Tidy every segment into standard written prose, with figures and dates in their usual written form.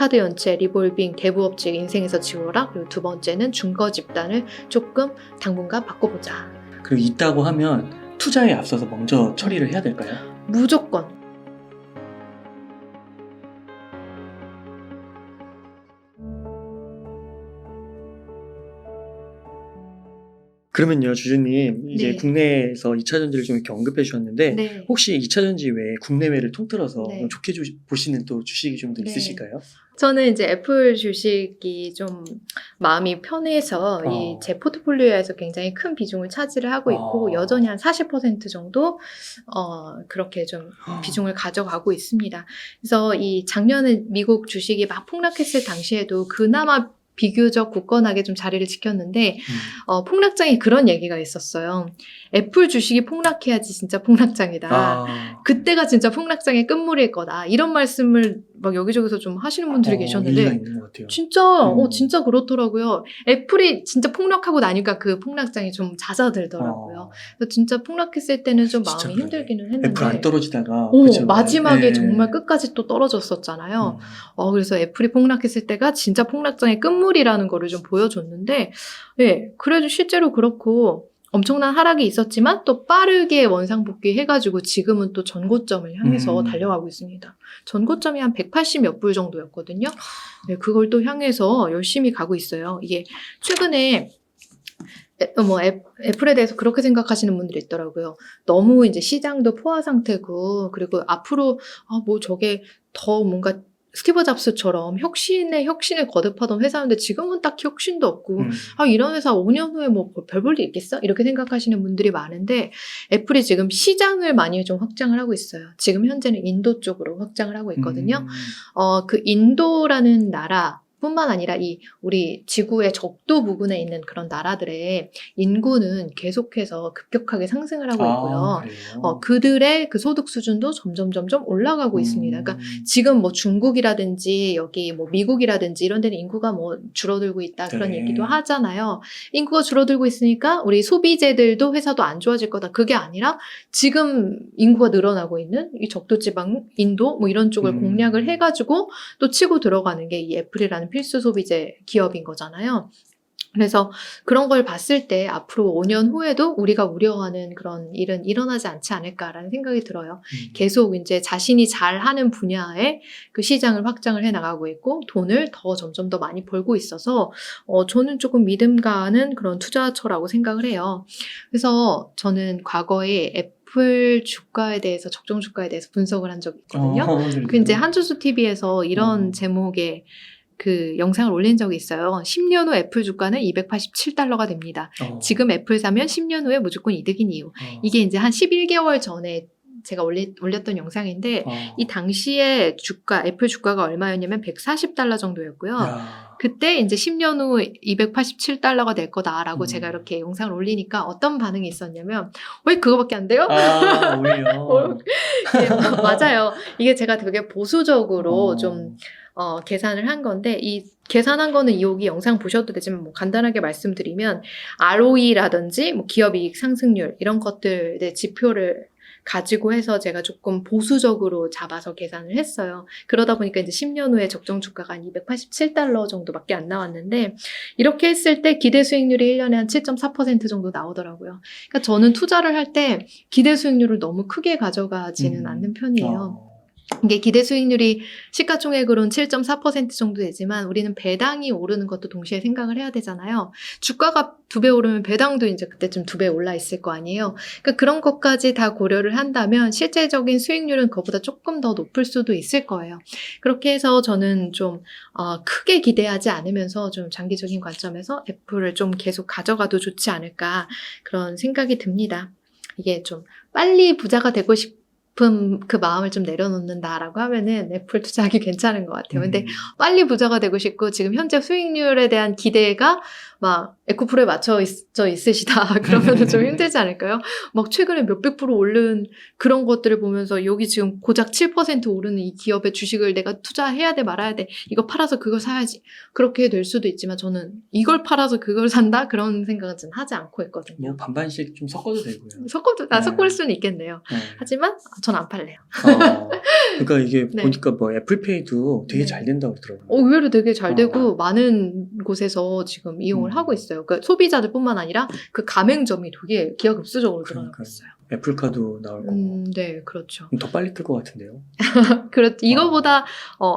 카드 연체, 리볼빙, 대부업직 인생에서 지워라. 그리고 두 번째는 중거 집단을 조금 당분간 바꿔보자. 그리고 있다고 하면 투자에 앞서서 먼저 처리를 해야 될까요? 무조건. 그러면요, 주주님, 이제 네. 국내에서 2차전지를 좀 이렇게 언급해 주셨는데, 네. 혹시 2차전지 외에 국내외를 통틀어서 네. 좋게 보시는 또 주식이 좀 더 네. 있으실까요? 저는 이제 애플 주식이 좀 마음이 편해서 이 제 포트폴리오에서 굉장히 큰 비중을 차지를 하고 있고 여전히 한 40% 정도 그렇게 좀 비중을 가져가고 있습니다. 그래서 이 작년에 미국 주식이 막 폭락했을 당시에도 그나마 비교적 굳건하게 좀 자리를 지켰는데 폭락장에 그런 얘기가 있었어요. 애플 주식이 폭락해야지 진짜 폭락장이다. 그때가 진짜 폭락장의 끝물일 거다. 이런 말씀을 막 여기저기서 좀 하시는 분들이 계셨는데 일리가 있는 것 같아요. 진짜 그렇더라고요. 애플이 진짜 폭락하고 나니까 그 폭락장이 좀 잦아들더라고요. 그래서 진짜 폭락했을 때는 좀 진짜 마음이 그러네. 힘들기는 했는데 애플 안 떨어지다가 마지막에 네. 정말 끝까지 또 떨어졌었잖아요. 그래서 애플이 폭락했을 때가 진짜 폭락장의 끝물이라는 거를 좀 보여줬는데 그래도 실제로 그렇고 엄청난 하락이 있었지만 또 빠르게 원상복귀 해가지고 지금은 또 전고점을 향해서 달려가고 있습니다. 전고점이 한 180 몇 불 정도였거든요. 그걸 또 향해서 열심히 가고 있어요. 이게 최근에 애플에 대해서 그렇게 생각하시는 분들이 있더라고요. 너무 이제 시장도 포화 상태고 그리고 앞으로 저게 더 뭔가 스티브 잡스처럼 혁신을 거듭하던 회사인데 지금은 딱히 혁신도 없고 이런 회사 5년 후에 뭐 별 볼 일 있겠어? 이렇게 생각하시는 분들이 많은데 애플이 지금 시장을 많이 좀 확장을 하고 있어요. 지금 현재는 인도 쪽으로 확장을 하고 있거든요. 그 인도라는 나라 뿐만 아니라 우리 지구의 적도 부근에 있는 그런 나라들의 인구는 계속해서 급격하게 상승을 하고 있고요. 그들의 그 소득 수준도 점점 올라가고 있습니다. 그러니까 지금 뭐 중국이라든지 여기 뭐 미국이라든지 이런 데는 인구가 뭐 줄어들고 있다 그런 얘기도 하잖아요. 인구가 줄어들고 있으니까 우리 소비재들도 회사도 안 좋아질 거다. 그게 아니라 지금 인구가 늘어나고 있는 이 적도지방 인도 뭐 이런 쪽을 공략을 해가지고 또 치고 들어가는 게 이 애플이라는 필수 소비재 기업인 거잖아요. 그래서 그런 걸 봤을 때 앞으로 5년 후에도 우리가 우려하는 그런 일은 일어나지 않지 않을까라는 생각이 들어요. 계속 이제 자신이 잘하는 분야에 그 시장을 확장을 해 나가고 있고 돈을 점점 더 많이 벌고 있어서 저는 조금 믿음 가는 그런 투자처라고 생각을 해요. 그래서 저는 과거에 애플 주가에 대해서 적정 주가에 대해서 분석을 한 적이 있거든요. 그 이제 한주수 TV에서 이런 제목의 그 영상을 올린 적이 있어요. 10년 후 애플 주가는 $287가 됩니다. 지금 애플 사면 10년 후에 무조건 이득인 이유. 이게 이제 한 11개월 전에 제가 올렸던 영상인데 이 당시에 애플 주가가 얼마였냐면 $140 정도였고요. 그때 이제 10년 후 $287가 될 거다라고 제가 이렇게 영상을 올리니까 어떤 반응이 있었냐면 왜 그거밖에 안 돼요? 오히려. 맞아요. 이게 제가 되게 보수적으로 좀 계산을 한 건데 이 계산한 거는 여기 영상 보셔도 되지만 뭐 간단하게 말씀드리면 ROE라든지 뭐 기업이익 상승률 이런 것들의 지표를 가지고 해서 제가 조금 보수적으로 잡아서 계산을 했어요. 그러다 보니까 이제 10년 후에 적정 주가가 한 $287 정도밖에 안 나왔는데 이렇게 했을 때 기대 수익률이 1년에 한 7.4% 정도 나오더라고요. 그러니까 저는 투자를 할 때 기대 수익률을 너무 크게 가져가지는 않는 편이에요. 이게 기대 수익률이 시가총액으로는 7.4% 정도 되지만 우리는 배당이 오르는 것도 동시에 생각을 해야 되잖아요. 주가가 2배 오르면 배당도 이제 그때쯤 2배 올라 있을 거 아니에요. 그러니까 그런 것까지 다 고려를 한다면 실제적인 수익률은 그것보다 조금 더 높을 수도 있을 거예요. 그렇게 해서 저는 좀 크게 기대하지 않으면서 좀 장기적인 관점에서 애플을 좀 계속 가져가도 좋지 않을까 그런 생각이 듭니다. 이게 좀 빨리 부자가 되고 싶은 그 마음을 좀 내려놓는다라고 하면은 애플 투자하기 괜찮은 것 같아요. 근데 빨리 부자가 되고 싶고 지금 현재 수익률에 대한 기대가 막 에코프로에 맞춰 있으시다. 그러면은 좀 힘들지 않을까요? 막 최근에 몇백 프로 오른 그런 것들을 보면서 여기 지금 고작 7% 오르는 이 기업의 주식을 내가 투자해야 돼 말아야 돼. 이거 팔아서 그걸 사야지. 그렇게 될 수도 있지만 저는 이걸 팔아서 그걸 산다? 그런 생각은 좀 하지 않고 있거든요. 뭐 반반씩 좀 섞어도 되고요. 섞을 수는 있겠네요. 하지만 전 안 팔래요. 그러니까 이게 네. 보니까 뭐 애플페이도 되게 네. 잘 된다고 들었는데. 의외로 되게 잘 되고 어. 많은 곳에서 지금 이용을 하고 있어요. 그러니까 소비자들뿐만 아니라 그 가맹점이 되게 기하급수적으로 늘어나고 그러니까요. 있어요. 애플카도 나올 거고. 네, 그렇죠. 더 빨리 뜰 것 같은데요. 이거보다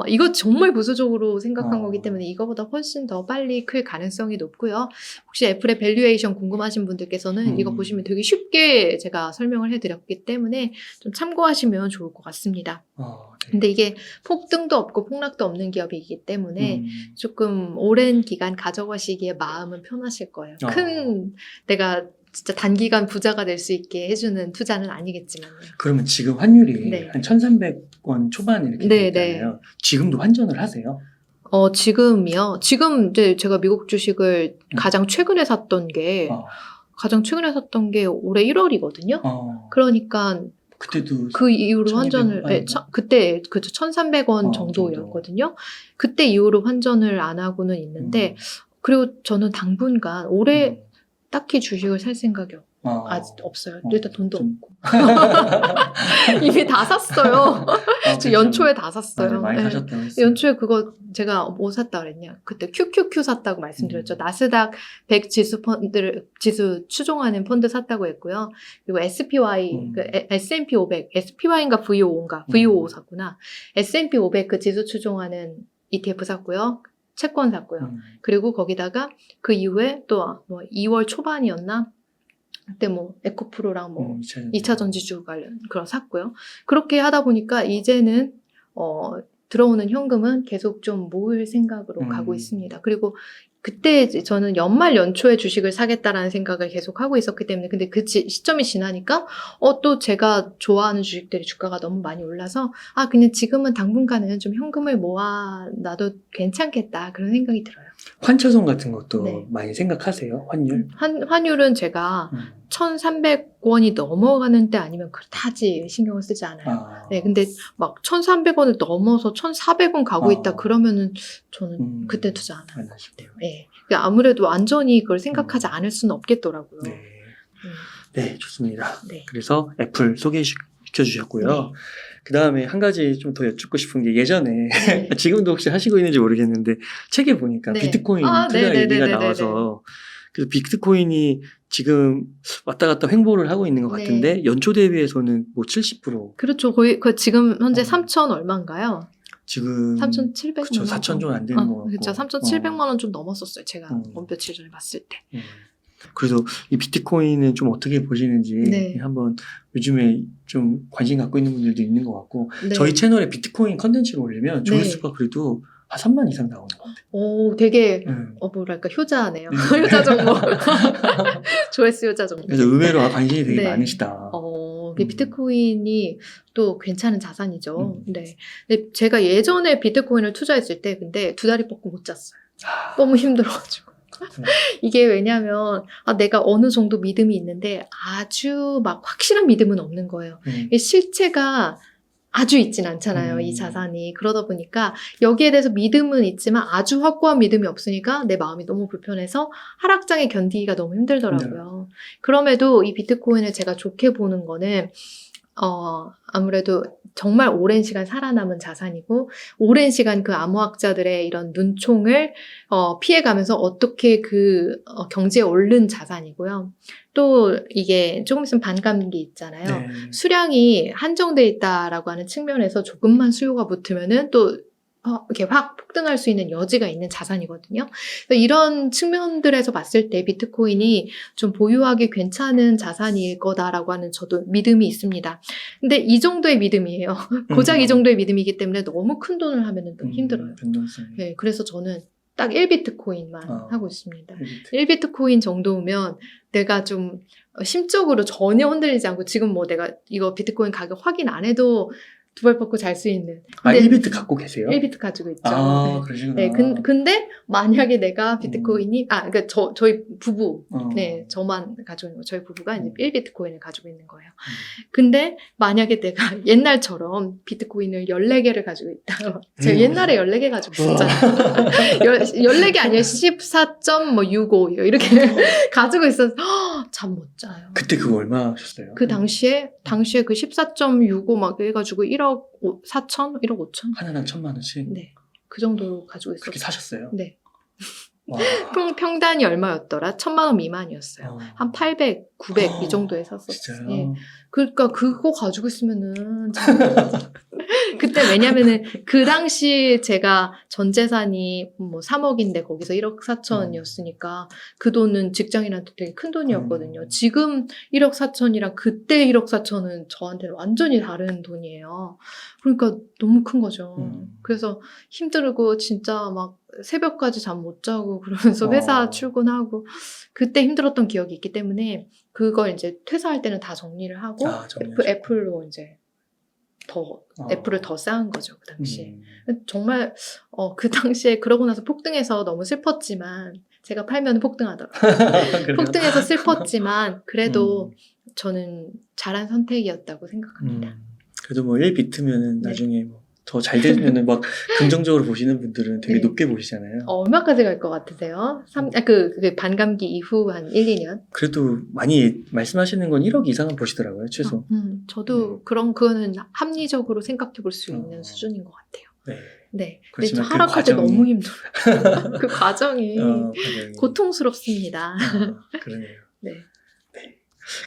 이거 정말 부수적으로 생각한 어. 거기 때문에 이거보다 훨씬 더 빨리 클 가능성이 높고요. 혹시 애플의 밸류에이션 궁금하신 분들께서는 이거 보시면 되게 쉽게 제가 설명을 해드렸기 때문에 좀 참고하시면 좋을 것 같습니다. 네. 근데 이게 폭등도 없고 폭락도 없는 기업이기 때문에 음. 조금 오랜 기간 가져가시기에 마음은 편하실 거예요. 큰 내가 진짜 단기간 부자가 될 수 있게 해주는 투자는 아니겠지만요. 그러면 지금 환율이 네. 한 1,300원 초반 이렇게 네, 되잖아요. 지금도 환전을 하세요? 지금이요. 지금 이제 제가 미국 주식을 가장 최근에 샀던 게 올해 1월이거든요. 그러니까 그때도 그 이후로 1200 환전을 그때 그죠 1,300원 정도였거든요. 그때 이후로 환전을 안 하고는 있는데 그리고 저는 당분간 올해 딱히 주식을 살 생각이 아직 없어요. 일단 돈도 없고 이미 다 샀어요. 지금 연초에 다 샀어요. 많이 네. 사셨다고 했어요. 연초에 그거 제가 뭐 샀다 그랬냐? 그때 QQQ 샀다고 말씀드렸죠. 나스닥 100 지수 추종하는 펀드 샀다고 했고요. 그리고 SPY, 그 S&P 500, SPY인가 VOO인가? VOO 샀구나. S&P 500 그 지수 추종하는 ETF 샀고요. 채권 샀고요. 그리고 거기다가 그 이후에 또 뭐 2월 초반이었나? 그때 뭐 에코프로랑 뭐 2차 전지주 관련 그런 샀고요. 그렇게 하다 보니까 이제는 들어오는 현금은 계속 좀 모을 생각으로 가고 있습니다. 그리고 그때 저는 연초에 주식을 사겠다라는 생각을 계속 하고 있었기 때문에 근데 그 시점이 지나니까 또 제가 좋아하는 주식들이 주가가 너무 많이 올라서 그냥 지금은 당분간은 좀 현금을 모아놔도 괜찮겠다 그런 생각이 들어요. 환차손 같은 것도 네. 많이 생각하세요? 환율? 환율은 제가 1,300원이 넘어가는 때 아니면 그다지 신경을 쓰지 않아요. 네, 근데 막 1,300원을 넘어서 1,400원 가고 있다 그러면은 저는 그때 투자 안 하는 것 같아요. 네. 그러니까 아무래도 완전히 그걸 생각하지 않을 수는 없겠더라고요. 네, 좋습니다. 네. 그래서 애플 소개시켜주셨고요. 네. 그 다음에 한 가지 좀 더 여쭙고 싶은 게 예전에 지금도 혹시 하시고 있는지 모르겠는데 책에 보니까 비트코인 투자 얘기가 나와서 그래서 비트코인이 지금 왔다 갔다 횡보를 하고 있는 것 같은데 연초 대비해서는 뭐 70%. 그렇죠. 거의 지금 현재 3,000 얼마인가요? 지금 3,700만 원. 그쵸, 4,000 좀 안 되는 거 같고. 그렇죠. 3,700만 원 좀 넘었었어요. 제가 며칠 전에 봤을 때. 그래서 이 비트코인은 좀 어떻게 보시는지 한번 요즘에 좀 관심 갖고 있는 분들도 있는 것 같고 저희 채널에 비트코인 컨텐츠를 올리면 조회수가 그래도 한 3만 이상 나오는 것 같아요. 오, 되게 뭐랄까 효자네요. 효자 정보. 조회수 효자 정보. 그래서 의외로 관심이 되게 많으시다. 비트코인이 또 괜찮은 자산이죠. 네. 근데 제가 예전에 비트코인을 투자했을 때 근데 2다리 뻗고 못 잤어요. 너무 힘들어가지고. 이게 왜냐면 내가 어느 정도 믿음이 있는데 아주 막 확실한 믿음은 없는 거예요. 실체가 아주 있진 않잖아요. 이 자산이. 그러다 보니까 여기에 대해서 믿음은 있지만 아주 확고한 믿음이 없으니까 내 마음이 너무 불편해서 하락장에 견디기가 너무 힘들더라고요. 그럼에도 이 비트코인을 제가 좋게 보는 거는 아무래도 정말 오랜 시간 살아남은 자산이고 오랜 시간 그 암호학자들의 이런 눈총을 피해가면서 어떻게 그 경제에 오른 자산이고요. 또 이게 조금 있으면 반감기 있잖아요. 수량이 한정돼 있다라고 하는 측면에서 조금만 수요가 붙으면은 또 이렇게 확 폭등할 수 있는 여지가 있는 자산이거든요. 이런 측면들에서 봤을 때 비트코인이 좀 보유하기 괜찮은 자산일 거다라고 하는 저도 믿음이 있습니다. 근데 이 정도의 믿음이에요. 고작 이 정도의 믿음이기 때문에 너무 큰 돈을 하면 너무 힘들어요. 네, 그래서 저는 딱 1비트코인만 하고 있습니다. 1비트코인 정도면 내가 좀 심적으로 전혀 흔들리지 않고 지금 뭐 내가 이거 비트코인 가격 확인 안 해도 두 발 뻗고 잘 수 있는. 1비트 갖고 계세요? 1비트 가지고 있죠. 그러시구나. 네, 근데 만약에 내가 비트코인이, 그러니까 저희 부부, 저만 가지고 있는 거, 저희 부부가 이제 1비트코인을 가지고 있는 거예요. 근데 만약에 내가 옛날처럼 비트코인을 14개를 가지고 있다. 제가 옛날에 14개 가지고 있었잖아요. 14개 아니에요. 14.65 이렇게 가지고 있어서 잠 못 자요. 그때 그거 얼마 하셨어요? 그 당시에 그 14.65 막 해가지고 1억 1억 4천? 1억 5천? 하나당 1,000만 원씩? 네. 그 정도 가지고 있었어요. 그렇게 사셨어요? 네. 와. 평단이 얼마였더라? 1,000만 원 미만이었어요. 한 800, 900 이 정도에 샀었어요. 진짜요? 예. 그러니까 그거 가지고 있으면은 그때 왜냐면은 그 당시 제가 전 재산이 뭐 3억인데 거기서 1억 4천이었으니까 그 돈은 직장인한테 되게 큰 돈이었거든요. 지금 1억 4천이랑 그때 1억 4천은 저한테는 완전히 다른 돈이에요. 그러니까 너무 큰 거죠. 그래서 힘들고 진짜 막 새벽까지 잠 못 자고 그러면서 회사 출근하고 그때 힘들었던 기억이 있기 때문에 그걸 이제 퇴사할 때는 다 정리를 하고 애플로 이제 애플을 더 쌓은 거죠, 그 당시에. 정말 그 당시에 그러고 나서 폭등해서 너무 슬펐지만 제가 팔면 폭등하더라고요. 폭등해서 슬펐지만 그래도 저는 잘한 선택이었다고 생각합니다. 그래도 뭐 1비트면은 나중에 뭐 더 잘 되면은 막 긍정적으로 보시는 분들은 되게 높게 보시잖아요. 얼마까지 갈 것 같으세요? 그 반감기 이후 한 1, 2년? 그래도 많이 말씀하시는 건 1억 이상은 보시더라고요, 최소. 저도 그거는 합리적으로 생각해 볼 수 있는 수준인 것 같아요. 네. 네. 근데 하락할 때 너무 힘들어요. 그 과정이 고통스럽습니다. 그러네요. 네.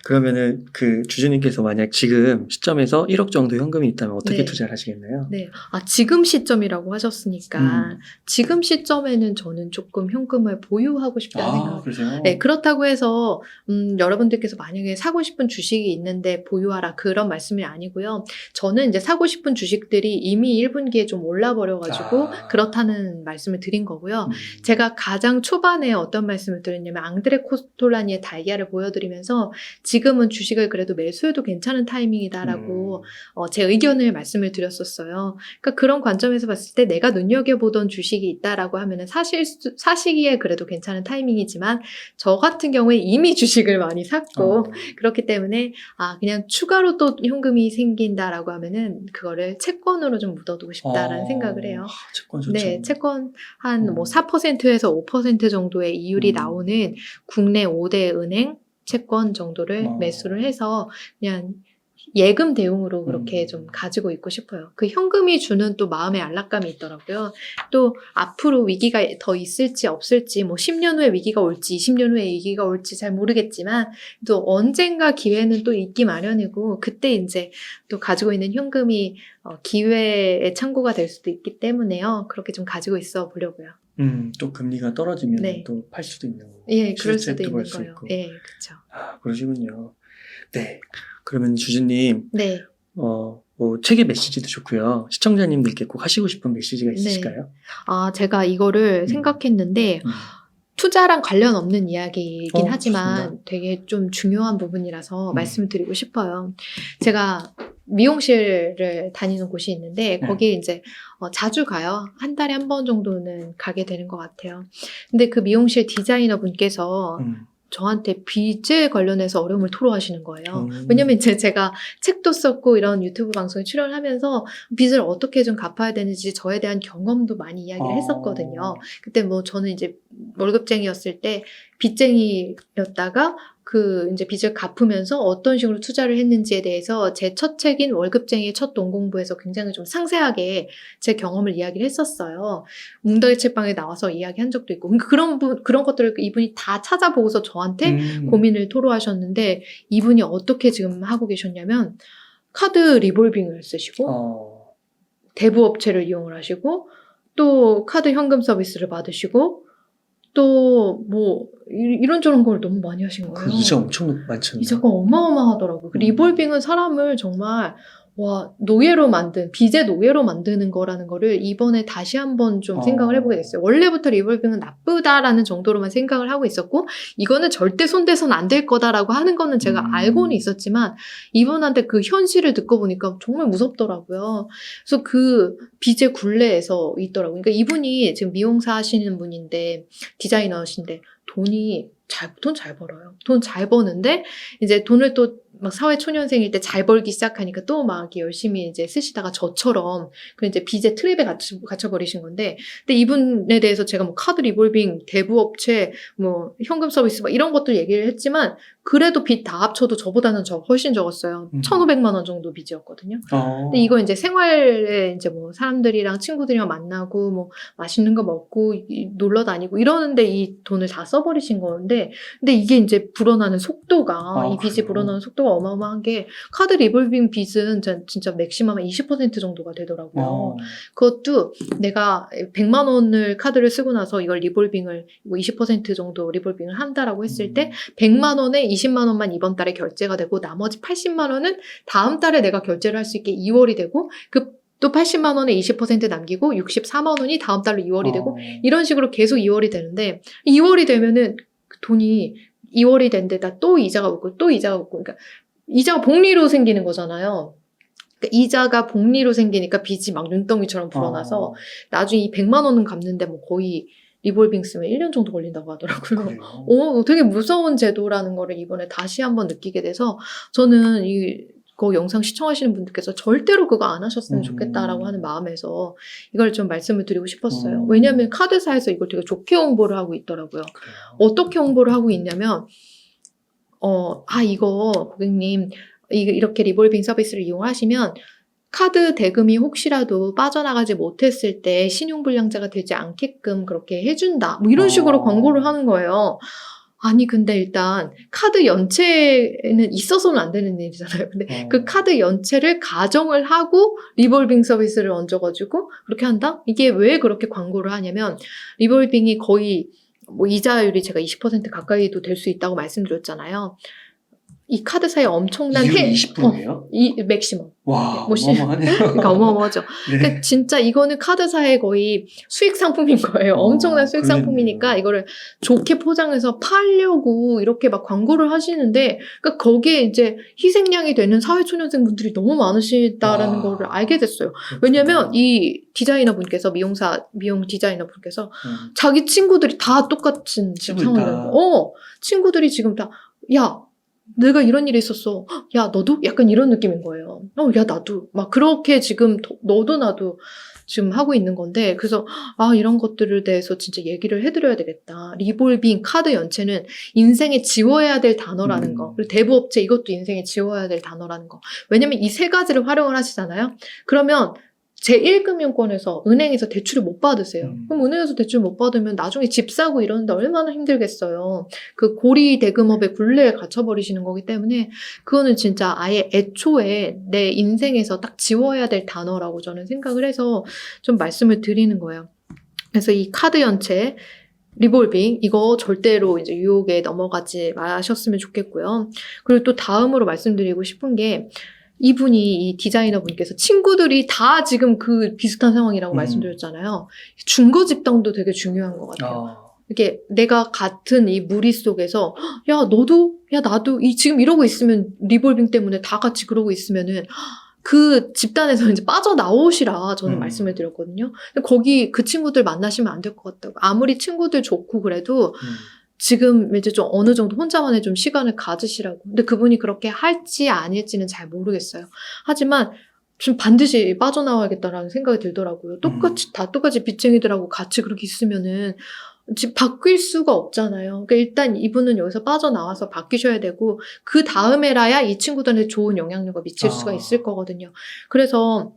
그러면은 그 주주님께서 만약 지금 시점에서 1억 정도 현금이 있다면 어떻게 투자를 하시겠나요? 네. 지금 시점이라고 하셨으니까 지금 시점에는 저는 조금 현금을 보유하고 싶다는 생각이. 그러세요? 네. 그렇다고 해서 여러분들께서 만약에 사고 싶은 주식이 있는데 보유하라 그런 말씀이 아니고요. 저는 이제 사고 싶은 주식들이 이미 1분기에 좀 올라버려가지고 그렇다는 말씀을 드린 거고요. 제가 가장 초반에 어떤 말씀을 드렸냐면 앙드레 코스톨라니의 다이아를 보여드리면서 지금은 주식을 그래도 매수해도 괜찮은 타이밍이다라고 제 의견을 말씀을 드렸었어요. 그러니까 그런 관점에서 봤을 때 내가 눈여겨보던 주식이 있다라고 하면은 사시기에 그래도 괜찮은 타이밍이지만 저 같은 경우에 이미 주식을 많이 샀고 그렇기 때문에 그냥 추가로 또 현금이 생긴다라고 하면은 그거를 채권으로 좀 묻어두고 싶다라는 생각을 해요. 채권 좋죠. 네, 채권 한 뭐 4%에서 5% 정도의 이율이 나오는 국내 5대 은행 채권 정도를 매수를 해서 그냥 예금 대용으로 그렇게 좀 가지고 있고 싶어요. 그 현금이 주는 또 마음의 안락감이 있더라고요. 또 앞으로 위기가 더 있을지 없을지 뭐 10년 후에 위기가 올지 20년 후에 위기가 올지 잘 모르겠지만 또 언젠가 기회는 또 있기 마련이고 그때 이제 또 가지고 있는 현금이 기회의 창고가 될 수도 있기 때문에요. 그렇게 좀 가지고 있어 보려고요. 또 금리가 떨어지면 또 팔 수도 있는 거고. 예, 그럴 수도 있는 거예요. 예, 그렇죠. 그러시군요. 네. 그러면 주주님. 네. 뭐 책의 메시지도 좋고요. 시청자님들께 꼭 하시고 싶은 메시지가 있으실까요? 제가 이거를 생각했는데 투자랑 관련 없는 이야기이긴 하지만 좋습니다. 되게 좀 중요한 부분이라서 말씀을 드리고 싶어요. 제가 미용실을 다니는 곳이 있는데 거기에 이제 자주 가요. 한 달에 한 번 정도는 가게 되는 것 같아요. 근데 그 미용실 디자이너 분께서 저한테 빚에 관련해서 어려움을 토로하시는 거예요. 왜냐면 이제 제가 책도 썼고 이런 유튜브 방송에 출연하면서 빚을 어떻게 좀 갚아야 되는지 저에 대한 경험도 많이 이야기를 했었거든요. 그때 뭐 저는 이제 월급쟁이였을 때 빚쟁이였다가 그 이제 빚을 갚으면서 어떤 식으로 투자를 했는지에 대해서 제 첫 책인 월급쟁이의 첫 돈 공부에서 굉장히 좀 상세하게 제 경험을 이야기를 했었어요. 웅덕이 책방에 나와서 이야기한 적도 있고 그런 것들을 이분이 다 찾아보고서 저한테 고민을 토로하셨는데 이분이 어떻게 지금 하고 계셨냐면 카드 리볼빙을 쓰시고 대부업체를 이용을 하시고 또 카드 현금 서비스를 받으시고 또 뭐 이런저런 걸 너무 많이 하신 거예요. 그 이자 엄청 많잖아요. 이자가 어마어마하더라고요. 그 리볼빙은 사람을 정말 노예로 빚의 노예로 만드는 거라는 거를 이번에 다시 한번 좀 생각을 해보게 됐어요. 원래부터 리볼빙은 나쁘다라는 정도로만 생각을 하고 있었고 이거는 절대 손대선 안 될 거다라고 하는 거는 제가 알고는 있었지만 이분한테 그 현실을 듣고 보니까 정말 무섭더라고요. 그래서 그 빚의 굴레에서 있더라고요. 그러니까 이분이 지금 미용사 하시는 분인데 디자이너신데 돈 잘 벌어요. 돈 잘 버는데 이제 돈을 또 막 사회초년생일 때 잘 벌기 시작하니까 또 막 열심히 이제 쓰시다가 저처럼 그 이제 빚의 트랩에 갇혀버리신 건데, 근데 이분에 대해서 제가 뭐 카드 리볼빙, 대부업체, 뭐 현금 서비스 막 이런 것들 얘기를 했지만 그래도 빚 다 합쳐도 저보다는 훨씬 적었어요. 1,500만 원 정도 빚이었거든요. 근데 이거 이제 생활에 이제 뭐 사람들이랑 친구들이랑 만나고 뭐 맛있는 거 먹고 놀러 다니고 이러는데 이 돈을 다 써버리신 건데, 근데 이게 이제 불어나는 속도가, 이 빚이 불어나는 속도가 어마어마한 게, 카드 리볼빙 빚은 진짜 맥시멈 20% 정도가 되더라고요. 그것도 내가 100만 원을 카드를 쓰고 나서 이걸 리볼빙을 뭐 20% 정도 리볼빙을 한다라고 했을 때 100만 원에 20만 원만 이번 달에 결제가 되고 나머지 80만 원은 다음 달에 내가 결제를 할 수 있게 2월이 되고, 또 80만 원에 20% 남기고 64만 원이 다음 달로 2월이 되고, 이런 식으로 계속 2월이 되는데, 2월이 되면은 돈이 2월이 된 데다 또 이자가 붙고 또 이자가 붙고, 그러니까 이자가 복리로 생기는 거잖아요. 그러니까 이자가 복리로 생기니까 빚이 막 눈덩이처럼 불어나서 나중에 이 100만 원은 갚는데 뭐 거의 리볼빙 쓰면 1년 정도 걸린다고 하더라고요. 되게 무서운 제도라는 거를 이번에 다시 한번 느끼게 돼서, 저는 그 영상 시청하시는 분들께서 절대로 그거 안 하셨으면 좋겠다라고 하는 마음에서 이걸 좀 말씀을 드리고 싶었어요. 왜냐하면 카드사에서 이걸 되게 좋게 홍보를 하고 있더라고요. 그래요. 어떻게 홍보를 하고 있냐면, 이거 고객님, 이렇게 리볼빙 서비스를 이용하시면 카드 대금이 혹시라도 빠져나가지 못했을 때 신용불량자가 되지 않게끔 그렇게 해준다, 뭐 이런 식으로 광고를 하는 거예요. 아니 근데 일단 카드 연체는 있어서는 안 되는 일이잖아요. 근데 그 카드 연체를 가정을 하고 리볼빙 서비스를 얹어가지고 그렇게 한다? 이게 왜 그렇게 광고를 하냐면, 리볼빙이 거의 뭐 이자율이 제가 20% 가까이도 될 수 있다고 말씀드렸잖아요. 이 카드사에 엄청난 이율이 20%예요? 이 맥시멈. 와, 뭐 어마어마하네요. 그러니까 어마어마하죠. 네. 그러니까 진짜 이거는 카드사의 거의 수익 상품인 거예요. 엄청난 수익 그랬네요. 상품이니까 이거를 좋게 포장해서 팔려고 이렇게 막 광고를 하시는데, 그러니까 거기에 이제 희생양이 되는 사회초년생 분들이 너무 많으시다라는 거를 알게 됐어요. 왜냐면 이 디자이너 분께서, 미용 디자이너 분께서 자기 친구들이 다 똑같은 지금 상황이에요. 친구들이 지금 다, 야, 내가 이런 일이 있었어. 야, 너도? 약간 이런 느낌인 거예요. 야, 나도. 막 그렇게 지금 너도 나도 지금 하고 있는 건데, 그래서 이런 것들에 대해서 진짜 얘기를 해드려야 되겠다. 리볼빙, 카드 연체는 인생에 지워야 될 단어라는 거. 그리고 대부업체, 이것도 인생에 지워야 될 단어라는 거. 왜냐면 이 세 가지를 활용을 하시잖아요. 그러면 제1금융권에서 은행에서 대출을 못 받으세요. 그럼 은행에서 대출 못 받으면 나중에 집 사고 이러는데 얼마나 힘들겠어요. 그 고리 대금업의 굴레에 갇혀버리시는 거기 때문에 그거는 진짜 아예 애초에 내 인생에서 딱 지워야 될 단어라고 저는 생각을 해서 좀 말씀을 드리는 거예요. 그래서 이 카드 연체, 리볼빙, 이거 절대로 이제 유혹에 넘어가지 마셨으면 좋겠고요. 그리고 또 다음으로 말씀드리고 싶은 게, 이분이, 이 디자이너 분께서 친구들이 다 지금 그 비슷한 상황이라고 말씀드렸잖아요. 증거 집단도 되게 중요한 것 같아요. 이게 내가 같은 이 무리 속에서, 야, 너도, 야, 나도, 지금 이러고 있으면, 리볼빙 때문에 다 같이 그러고 있으면은, 그 집단에서 이제 빠져나오시라 저는 말씀을 드렸거든요. 근데 거기 그 친구들 만나시면 안 될 것 같다고. 아무리 친구들 좋고 그래도, 지금 이제 좀 어느 정도 혼자만의 좀 시간을 가지시라고. 근데 그분이 그렇게 할지 아닐지는 잘 모르겠어요. 하지만 좀 반드시 빠져나와야겠다라는 생각이 들더라고요. 똑같이 빚쟁이들하고 같이 그렇게 있으면은 지금 바뀔 수가 없잖아요. 그러니까 일단 이분은 여기서 빠져나와서 바뀌셔야 되고, 그 다음에라야 이 친구들한테 좋은 영향력을 미칠 수가 있을 거거든요. 그래서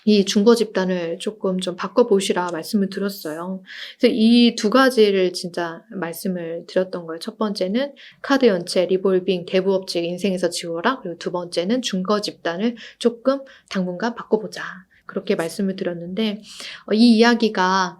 이 중거 집단을 조금 좀 바꿔보시라 말씀을 드렸어요. 그래서 이 두 가지를 진짜 말씀을 드렸던 거예요. 첫 번째는 카드 연체, 리볼빙, 대부업체 인생에서 지워라. 그리고 두 번째는 중거 집단을 조금 당분간 바꿔보자. 그렇게 말씀을 드렸는데, 이 이야기가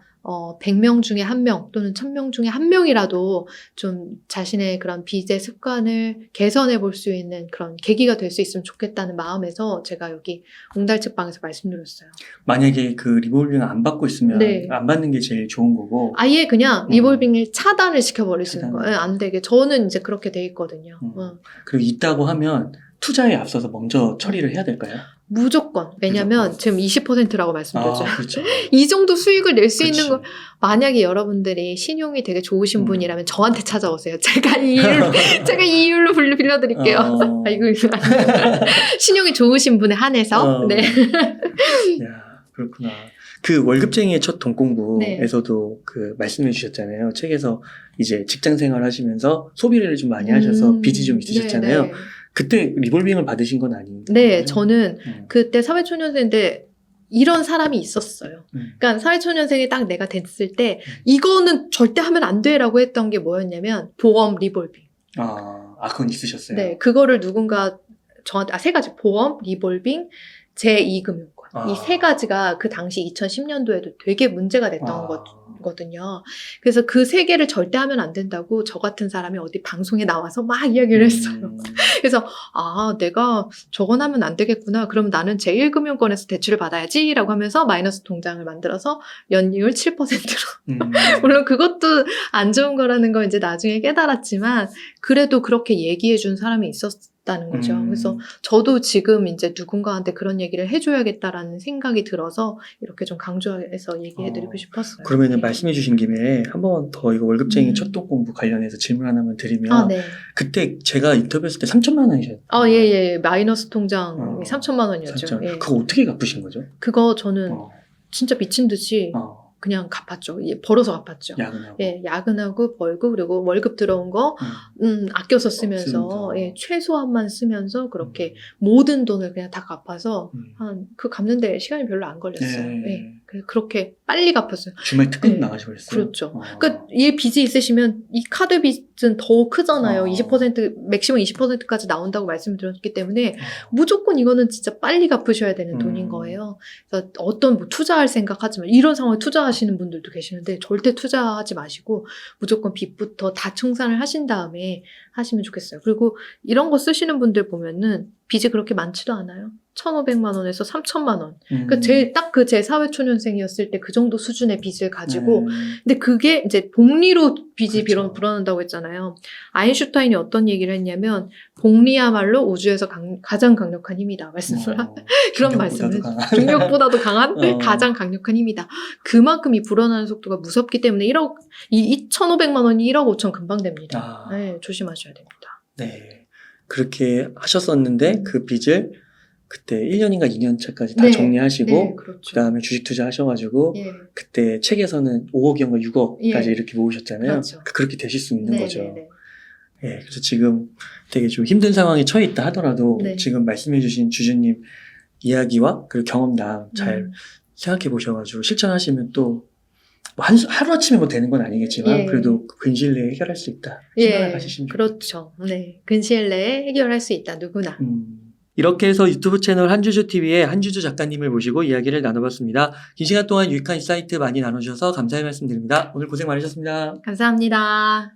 100명 중에 1명 또는 1000명 중에 1명이라도 좀 자신의 그런 빚의 습관을 개선해 볼 수 있는 그런 계기가 될 수 있으면 좋겠다는 마음에서 제가 여기 옹달책방에서 말씀드렸어요. 만약에 그 리볼빙을 안 받고 있으면 안 받는 게 제일 좋은 거고, 아예 그냥 리볼빙을 차단을 시켜버리시는 거예요. 안 되게. 저는 이제 그렇게 돼 있거든요. 그리고 있다고 하면 투자에 앞서서 먼저 처리를 해야 될까요? 무조건. 왜냐면 지금 20%라고 말씀드렸죠. 그렇죠. 이 정도 수익을 낼 수 그치. 있는 거 만약에 여러분들이 신용이 되게 좋으신 분이라면 저한테 찾아오세요. 제가 이 이율로 빌려드릴게요. 이거 신용이 좋으신 분에 한해서. 네. 야, 그렇구나. 그 월급쟁이의 첫 돈 공부에서도 그 말씀해 주셨잖아요. 책에서 이제 직장 생활 하시면서 소비를 좀 많이 하셔서 빚이 좀 있으셨잖아요. 네네. 그때 리볼빙을 받으신 건 아니에요? 네, 저는 그때 사회초년생인데 이런 사람이 있었어요. 그러니까 사회초년생이 딱 내가 됐을 때 이거는 절대 하면 안 돼라고 했던 게 뭐였냐면 보험 리볼빙. 그건 있으셨어요? 네, 그거를 누군가 저한테 3가지 보험, 리볼빙, 제2금융권. 이 3가지가 그 당시 2010년도에도 되게 문제가 됐던 거거든요. 그래서 그 3개를 절대 하면 안 된다고 저 같은 사람이 어디 방송에 나와서 막 이야기를 했어요. 그래서 내가 저건 하면 안 되겠구나. 그럼 나는 제1금융권에서 대출을 받아야지 라고 하면서 마이너스 통장을 만들어서 연이율 7%로 물론 그것도 안 좋은 거라는 걸 이제 나중에 깨달았지만 그래도 그렇게 얘기해 준 사람이 있었다는 거죠. 그래서 저도 지금 이제 누군가한테 그런 얘기를 해줘야겠다라는 생각이 들어서 이렇게 좀 강조해서 얘기해드리고 싶었어요. 그러면은 말씀해 주신 김에 한 번 더 이거 월급쟁이 첫 돈 공부 관련해서 질문 하나만 드리면 네. 그때 제가 인터뷰했을 때 3천만 원이셨죠? 예. 마이너스 통장 3천만 원이었죠. 예. 그거 어떻게 갚으신 거죠? 그거 저는 진짜 미친 듯이 그냥 갚았죠. 벌어서 갚았죠. 야근하고. 예, 야근하고 벌고 그리고 월급 들어온 거 아껴서 쓰면서 예, 최소한만 쓰면서 그렇게 모든 돈을 그냥 다 갚아서 그 갚는데 시간이 별로 안 걸렸어요. 예. 그렇게 빨리 갚았어요. 주말 특급 나가셔버렸어요. 그렇죠. 그러니까 이 빚이 있으시면 이 카드 빚은 더 크잖아요. 20% 맥시멈 20%까지 나온다고 말씀드렸기 때문에 무조건 이거는 진짜 빨리 갚으셔야 되는 돈인 거예요. 그래서 어떤 뭐 투자할 생각하지만 이런 상황에 투자하시는 분들도 계시는데 절대 투자하지 마시고 무조건 빚부터 다 청산을 하신 다음에 하시면 좋겠어요. 그리고 이런 거 쓰시는 분들 보면은 빚이 그렇게 많지도 않아요. 1,500만 원에서 3천만 원. 그러니까 제 사회초년생이었을 때 그 정도 수준의 빚을 가지고 근데 그게 이제 복리로 빚이 불어난다고 했잖아요. 아인슈타인이 어떤 얘기를 했냐면 복리야말로 우주에서 가장 강력한 힘이다. 그런 말씀을 중력보다도 강한 가장 강력한 힘이다. 그만큼 이 불어나는 속도가 무섭기 때문에 2,500만 원이 1억 5천 금방 됩니다. 네, 조심하셔야 됩니다. 네. 그렇게 하셨었는데 그 빚을 그때 1년인가 2년 차까지 다 정리하시고 그렇죠. 그다음에 주식 투자하셔가지고 그때 책에서는 5억이었나 6억까지 이렇게 모으셨잖아요. 그렇죠. 그렇게 되실 수 있는 거죠. 예, 그래서 지금 되게 좀 힘든 상황에 처해 있다 하더라도 지금 말씀해주신 주주님 이야기와 그리고 경험담 잘 생각해 보셔가지고 실천하시면 또 뭐 하루아침에 뭐 되는 건 아니겠지만 그래도 근시일 내에 해결할 수 있다 생각을 가지시면 그렇죠. 네, 근시일 내에 해결할 수 있다 누구나. 이렇게 해서 유튜브 채널 한주주TV의 한주주 작가님을 모시고 이야기를 나눠봤습니다. 긴 시간 동안 유익한 인사이트 많이 나눠주셔서 감사의 말씀드립니다. 오늘 고생 많으셨습니다. 감사합니다.